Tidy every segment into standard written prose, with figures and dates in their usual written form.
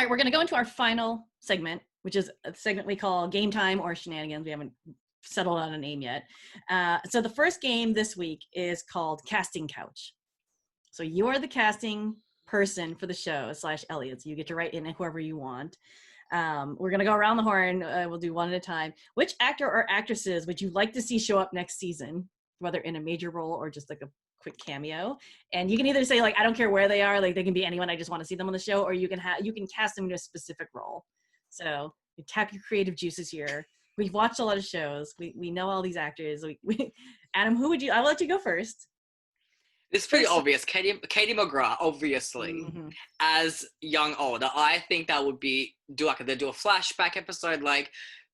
right, we're going to go into our final segment, which is a segment we call Game Time or Shenanigans. We haven't settled on a name yet. So the first game this week is called Casting Couch. So you're the casting person for the show / Elliot. So you get to write in whoever you want. We're going to go around the horn. We'll do one at a time. Which actor or actresses would you like to see show up next season, whether in a major role or just like a quick cameo? And you can either say like, I don't care where they are, like they can be anyone, I just want to see them on the show, or you can cast them in a specific role. So you tap your creative juices here. We've watched a lot of shows. We know all these actors. Adam, who would you? I'll let you go first. It's pretty obvious. Katie McGrath, obviously, as young older. I think that would be they do a flashback episode like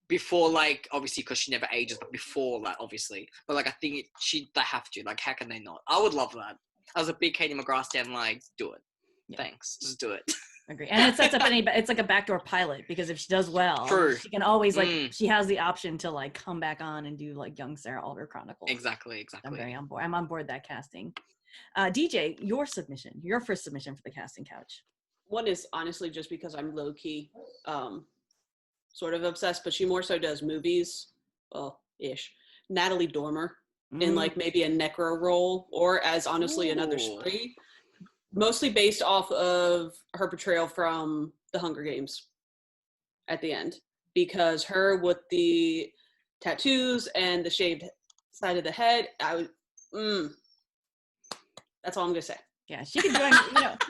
before, like obviously because she never ages, but before that, obviously. But like I think they have to. Like how can they not? I would love that. As a big Katie McGrath stan, like do it. Yeah. Thanks, just do it. Agree. And it sets up it's like a backdoor pilot, because if she does well, she can always she has the option to like come back on and do like young Sarah Alder Chronicles. Exactly. I'm very on board. I'm on board that casting. DJ, your first submission for the casting couch. One is honestly just because I'm low key, sort of obsessed, but she more so does movies, ish. Natalie Dormer in like maybe a necro role, or as honestly another Spree. Mostly based off of her portrayal from The Hunger Games at the end, because her with the tattoos and the shaved side of the head, that's all I'm gonna say. Yeah, she can join.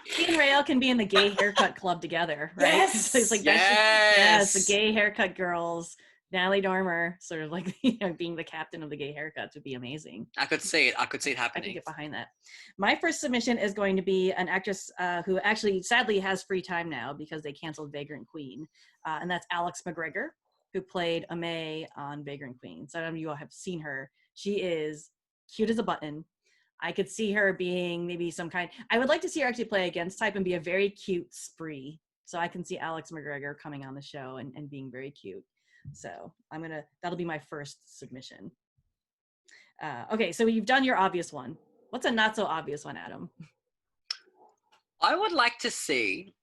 She and Rael can be in the gay haircut club together, right? Yes, so it's like yes, the gay haircut girls. Natalie Dormer, sort of like being the captain of the gay haircuts, would be amazing. I could see it happening. I could get behind that. My first submission is going to be an actress who actually sadly has free time now because they canceled Vagrant Queen, and that's Alex McGregor, who played Amay on Vagrant Queen. So I don't know if you all have seen her. She is cute as a button. I could see her being maybe some kind. I would like to see her actually play against type and be a very cute Spree. So I can see Alex McGregor coming on the show and being very cute. So that'll be my first submission. Okay, so you've done your obvious one. What's a not so obvious one, Adam? I would like to see,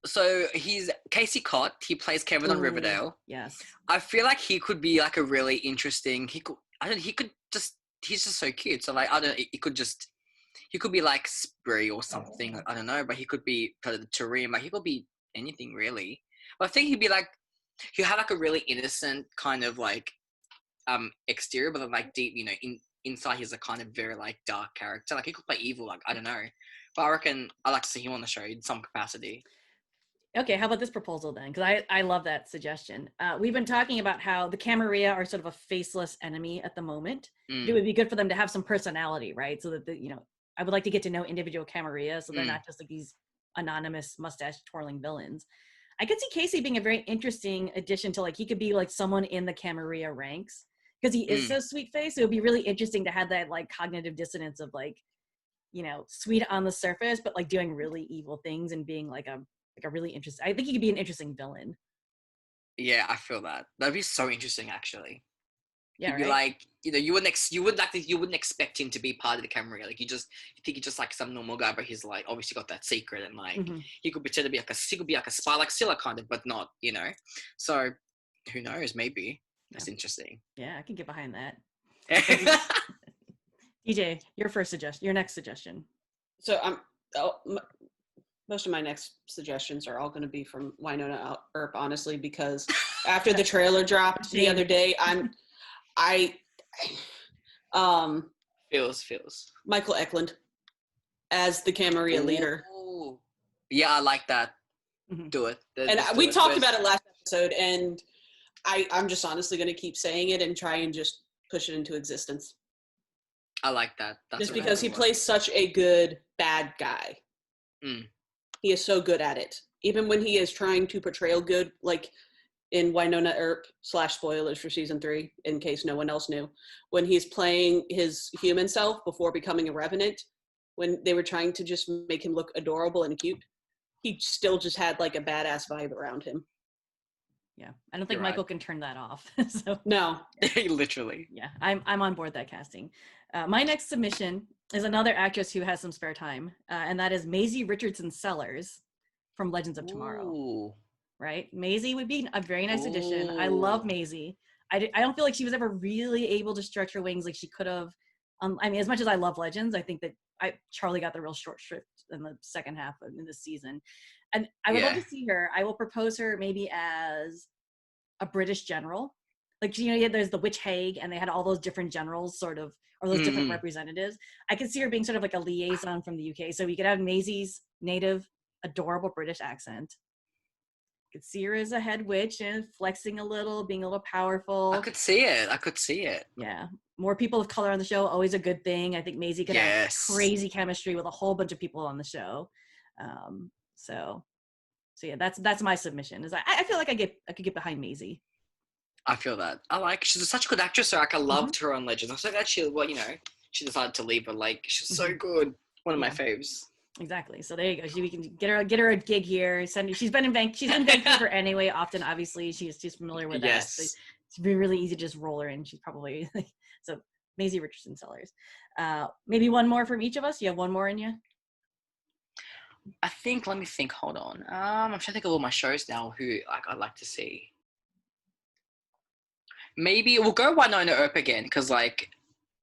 so he's Casey Cott, he plays Kevin on Riverdale. Yes. I feel like he could be like a really interesting, he's just so cute. So like, he could be like Spree or something, I don't know, but he could be kind of the Tareem, like he could be anything really. But I think he'll have like a really innocent kind of like exterior, but then like deep, inside he's a kind of very like dark character. Like he could play evil, like I don't know. But I reckon I'd like to see him on the show in some capacity. Okay, how about this proposal then? Because I love that suggestion. We've been talking about how the Camarilla are sort of a faceless enemy at the moment. It would be good for them to have some personality, right? So that I would like to get to know individual Camarilla, so they're not just like these anonymous mustache twirling villains. I could see Casey being a very interesting addition to, like, he could be like someone in the Camarilla ranks because he is so sweet faced. It would be really interesting to have that like cognitive dissonance of like, sweet on the surface, but like doing really evil things and being like a really interesting. I think he could be an interesting villain. Yeah, I feel that. That'd be so interesting, actually. Yeah, He'd be like, you wouldn't expect him to be part of the Camarilla. Like you think he's just like some normal guy, but he's like obviously got that secret, and like he could pretend to be like a spy, like Scylla kind of, but not, So who knows? Maybe that's interesting. Yeah, I can get behind that. DJ, your next suggestion. So most of my next suggestions are all going to be from Wynonna Earp, honestly, because after the trailer dropped the other day, feels Michael Eklund as the Camarilla leader. Yeah, I like that. Do it. We talked about it last episode, and I'm just honestly going to keep saying it and try and just push it into existence. I like that. That's just because he plays such a good bad guy. He is so good at it. Even when he is trying to portray good, like in Wynonna Earp / spoilers for season 3, in case no one else knew, when he's playing his human self before becoming a Revenant, when they were trying to just make him look adorable and cute, he still just had like a badass vibe around him. Yeah, I don't think Michael can turn that off. So no, literally. Yeah, I'm on board that casting. My next submission is another actress who has some spare time, and that is Maisie Richardson Sellers from Legends of Tomorrow. Ooh. Right? Maisie would be a very nice addition. I Ooh. love Maisie. I don't feel like she was ever really able to stretch her wings like she could have. I mean, as much as I love Legends, I think that Charlie got the real short shrift in the second half of this season. And I would love to see her. I will propose her maybe as a British general. Like, there's the Witch Hague, and they had all those different generals sort of, or those different representatives. I could see her being sort of like a liaison from the UK. So we could have Maisie's native, adorable British accent. Could see her as a head witch and flexing a little, being a little powerful. I could see it. Yeah. More people of color on the show, always a good thing. I think Maisie could have crazy chemistry with a whole bunch of people on the show. So yeah, that's my submission. Is I feel like I could get behind Maisie. I feel that. She's such a good actress. So I loved her on Legends. I'm so glad she decided to leave, but like she's so good. One of my faves. Exactly. So there you go. We can get her a gig here. She's in Vancouver anyway. Often, obviously, she's familiar with that. So it's really easy to just roll her in. She's probably so Maisie Richardson Sellers. Maybe one more from each of us. You have one more in you? Let me think. Hold on. I'm trying to think of all my shows now who I'd like to see. Maybe we'll go Winona Earp again because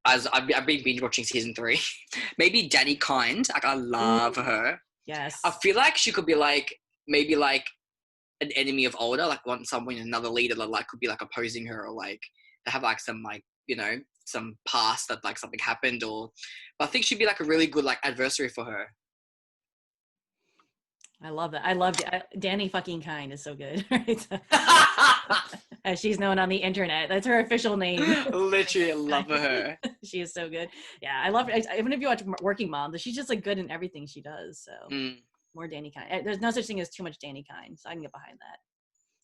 as I've been binge watching season 3. Maybe Danny Kind. I love her. Yes. I feel like she could be maybe an enemy of Older, another leader that could be opposing her, or they have some some past that something happened, but I think she'd be a really good adversary for her. I love that. I loved it. Danny fucking Kind is so good. Right? As she's known on the internet. That's her official name. Literally love her. She is so good. Yeah, I love her. Even if you watch Working Mom, she's just good in everything she does. So more Danny Kind. There's no such thing as too much Danny Kind, so I can get behind that.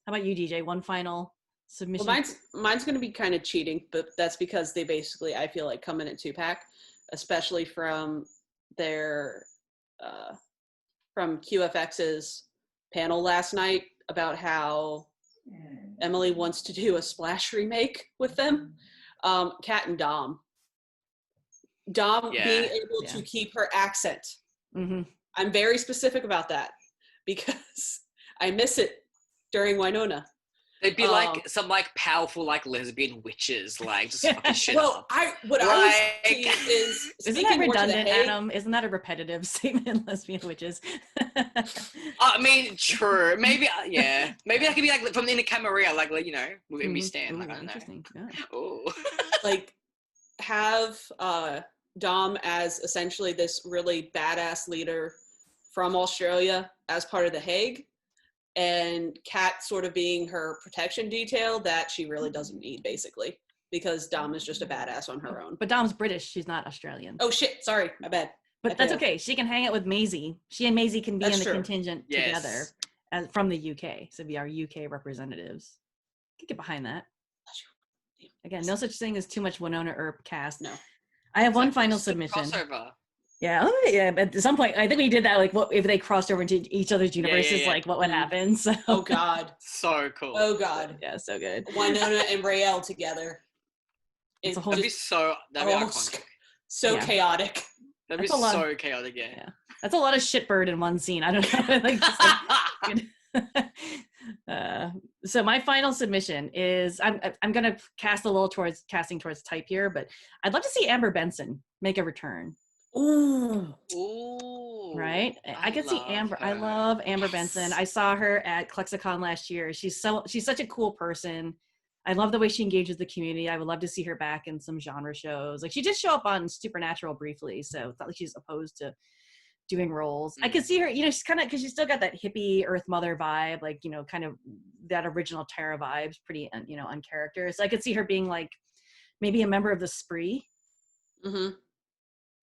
How about you, DJ? One final submission? Well, mine's going to be kind of cheating, but that's because they basically, I feel come in a 2-pack, especially from their from QFX's panel last night about how Emily wants to do a Splash remake with them. Kat and Dom. Being able to keep her accent. Mm-hmm. I'm very specific about that because I miss it during Winona. They'd be some powerful lesbian witches just fucking shit up. I was thinking is isn't that redundant, Adam? Isn't that a repetitive statement? Lesbian witches. I mean, true. Maybe Maybe that could be from the Inner Camarilla, with Amy Stan. I don't know. Yeah. Oh. Have Dom as essentially this really badass leader from Australia as part of the Hague. And Kat sort of being her protection detail that she really doesn't need, basically, because Dom is just a badass on her own. But Dom's British. She's not Australian. Oh, shit. Sorry. My bad. But that's okay. She can hang out with Maisie. She and Maisie can be in the contingent together from the UK. So be our UK representatives. Can get behind that. Again, no such thing as too much Winona Earp cast. No. I have one final submission. Crossover. Yeah, but at some point, I think we did that. What if they crossed over into each other's universes? What would happen? So. Oh God, so cool. Oh God, yeah, so good. Winona and Rael together. That'd be iconic. So chaotic. That'd be so chaotic. Yeah. That's a lot of shitbird in one scene. I don't know. So my final submission is I'm gonna cast a little towards type here, but I'd love to see Amber Benson make a return. Ooh. Right? I could see Amber. Her. I love Amber Benson. I saw her at Klexicon last year. She's such a cool person. I love the way she engages the community. I would love to see her back in some genre shows. She did show up on Supernatural briefly, so it's not like she's opposed to doing roles. I could see her, she's kind of, because she's still got that hippie Earth Mother vibe, kind of that original Terra vibes, pretty, on character. So I could see her being maybe a member of the Spree. Mm-hmm.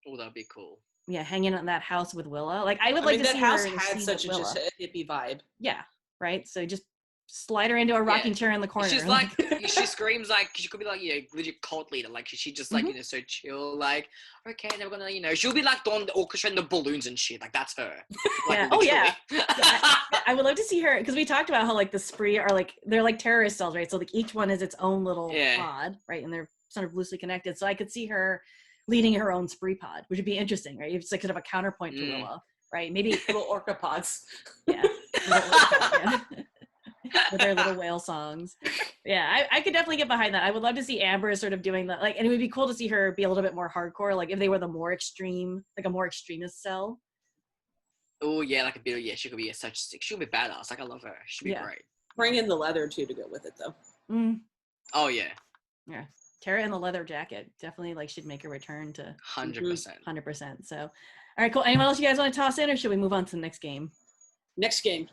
Oh, that'd be cool. Yeah, hanging in that house with Willa. I would like to that see house her had such just a hippie vibe. Yeah, right. So just slide her into a rocking chair in the corner. She's she screams she could be legit cult leader. She just so chill. Okay, now we're gonna she'll be the one orchestrating the balloons and shit. That's her. Yeah. Oh yeah. I would love to see her because we talked about how the Spree are they're terrorist cells, right? So each one is its own little pod, right? And they're sort of loosely connected. So I could see her leading her own Spree pod, which would be interesting, right? It's sort of a counterpoint to Willa, right? Maybe little orca pods. Yeah. Yeah. With their little whale songs. Yeah, I could definitely get behind that. I would love to see Amber sort of doing that. Like, and it would be cool to see her be a little bit more hardcore. Like if they were the more extreme, like a more extremist cell. Oh yeah, like a bit of she could be she'll be badass. Like I love her. She'd be great. Bring in the leather too to go with it though. Mm. Oh yeah. Yeah. Tara in the leather jacket definitely like should make a return to 100%. 100%. So, all right, cool. Anyone else you guys want to toss in, or should we move on to the next game? Next game.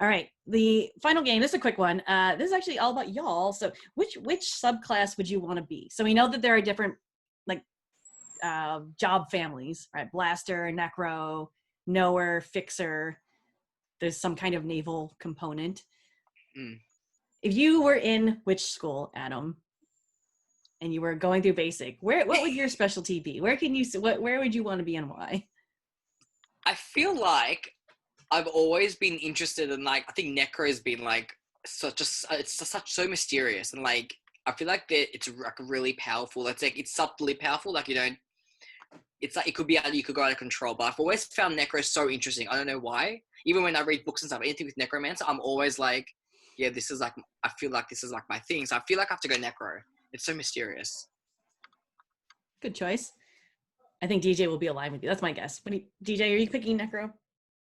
All right, the final game. This is a quick one. This is actually all about y'all. So, which subclass would you want to be? So we know that there are different like job families, right? Blaster, Necro, Knower, Fixer. There's some kind of naval component. If you were in which school, Adam, and you were going through basic, what would your specialty be? Where would you want to be and why? I feel like I've always been interested in like I think Necro has been like so mysterious and like I feel like that it's like really powerful. It's subtly powerful. Like it's like it could be you could go out of control. But I've always found Necro so interesting. I don't know why. Even when I read books and stuff, anything with Necromancer, I'm always like, yeah, this is like I feel like this is like my thing. So I feel like I have to go Necro. It's so mysterious. Good choice. I think DJ will be aligned with you. That's my guess. DJ, are you picking Necro?